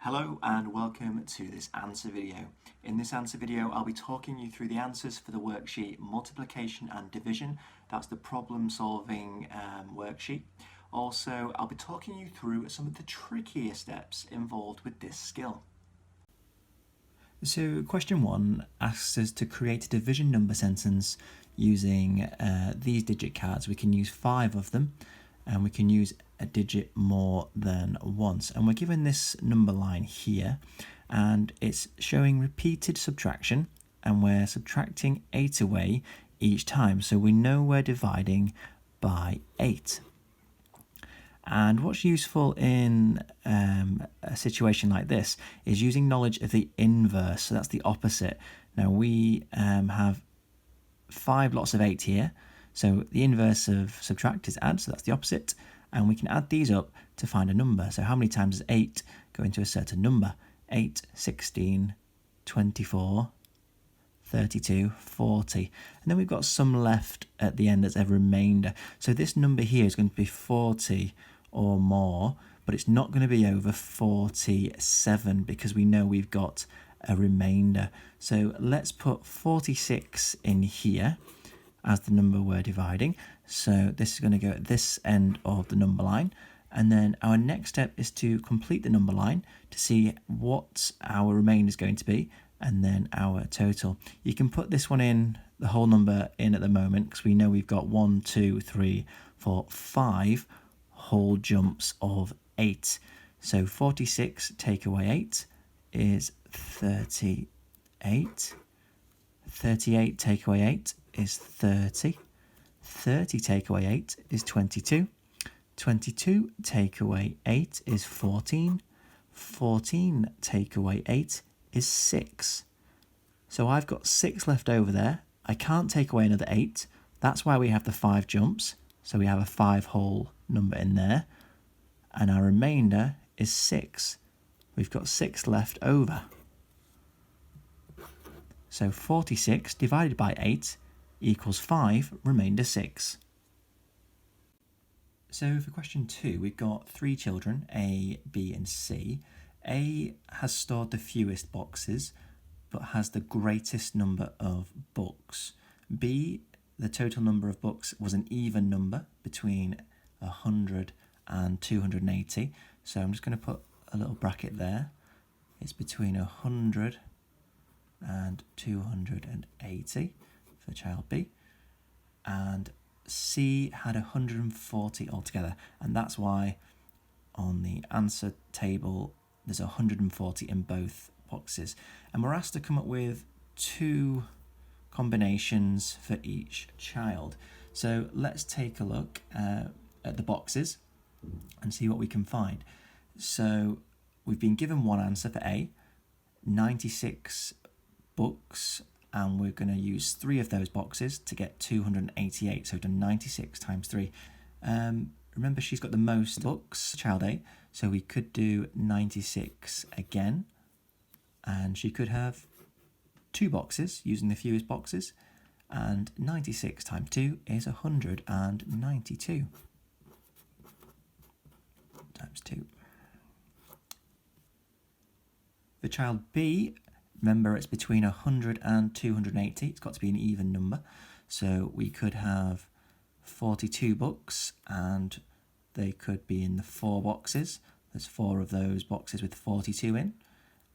Hello and welcome to this answer video. In this answer video I'll be talking you through the answers for the worksheet multiplication and division. That's the problem solving worksheet. Also I'll be talking you through some of the trickier steps involved with this skill. So question 1 asks us to create a division number sentence using these digit cards. We can use 5 of them and we can use a digit more than once. And we're given this number line here and it's showing repeated subtraction and we're subtracting 8 away each time. So we know we're dividing by 8. And what's useful in a situation like this is using knowledge of the inverse, so that's the opposite. Now we have 5 lots of 8 here, so the inverse of subtract is add, so that's the opposite, and we can add these up to find a number. So how many times does 8 go into a certain number? 8, 16, 24, 32, 40. And then we've got some left at the end as a remainder. So this number here is going to be 40 or more, but it's not going to be over 47 because we know we've got a remainder. So let's put 46 in here as the number we're dividing. So this is going to go at this end of the number line. And then our next step is to complete the number line to see what our remainder is going to be and then our total. You can put this one in, the whole number in at the moment, because we know we've got 1, 2, 3, 4, 5 whole jumps of 8. So 46 take away 8 is 38. 38 take away 8 is 30. 30 take away 8 is 22. 22 take away 8 is 14. 14 take away 8 is 6. So I've got 6 left over there. I can't take away another 8. That's why we have the 5 jumps. So we have a 5 whole number in there. And our remainder is 6. We've got 6 left over. So 46 divided by 8 equals 5, remainder 6. So for question 2, we've got 3 children, A, B and C. A has stored the fewest boxes, but has the greatest number of books. B, the total number of books was an even number between 100 and 280. So I'm just going to put a little bracket there. It's between 100 and 280 for child B. And C had 140 altogether, and that's why on the answer table there's 140 in both boxes. And we're asked to come up with 2 combinations for each child. So let's take a look at the boxes and see what we can find. So we've been given one answer for A, 96 books, and we're going to use 3 of those boxes to get 288. So we've done 96 times 3. Remember, she's got the most books, child A, so we could do 96 again, and she could have 2 boxes using the fewest boxes, and 96 times 2 is 192 times 2. For child B, remember it's between 100 and 280, it's got to be an even number, so we could have 42 books and they could be in the 4 boxes. There's 4 of those boxes with 42 in,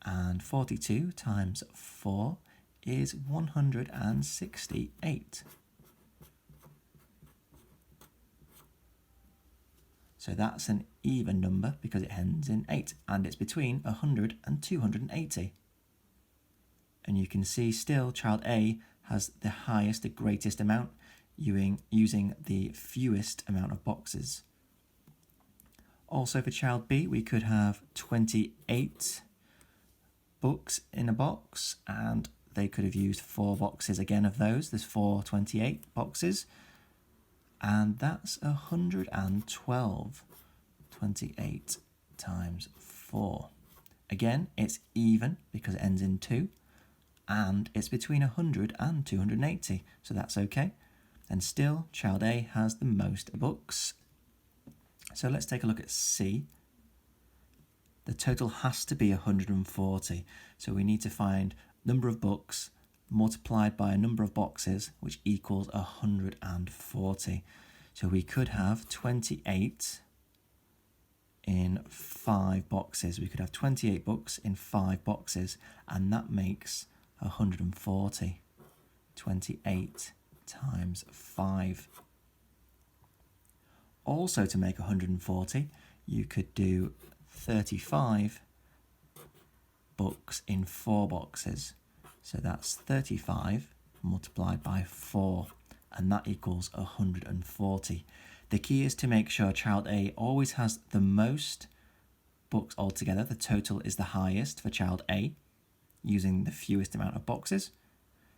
and 42 times 4 is 168. So that's an even number because it ends in 8 and it's between 100 and 280. And you can see still child A has the highest, the greatest amount using the fewest amount of boxes. Also for child B, we could have 28 books in a box, and they could have used 4 boxes again of those. There's 4 28 boxes, and that's 112. 28 times 4. Again, it's even because it ends in 2, and it's between 100 and 280, so that's okay. And still, child A has the most books. So let's take a look at C. the total has to be 140. So we need to find number of books multiplied by a number of boxes, which equals 140. So we could have 28 in 5 boxes. We could have 28 books in 5 boxes, and that makes 140. 28 times 5. Also, to make 140, you could do 35 books in 4 boxes. So that's 35 multiplied by 4, and that equals 140. The key is to make sure child A always has the most books altogether. The total is the highest for child A, using the fewest amount of boxes.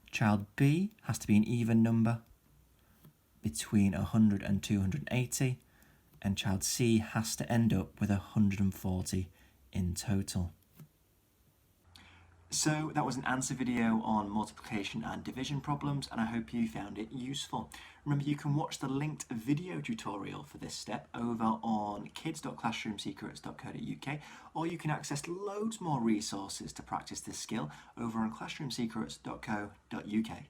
Child B has to be an even number between 100 and 280, and child C has to end up with 140 in total. So that was an answer video on multiplication and division problems, and I hope you found it useful. Remember, you can watch the linked video tutorial for this step over on kids.classroomsecrets.co.uk, or you can access loads more resources to practice this skill over on classroomsecrets.co.uk.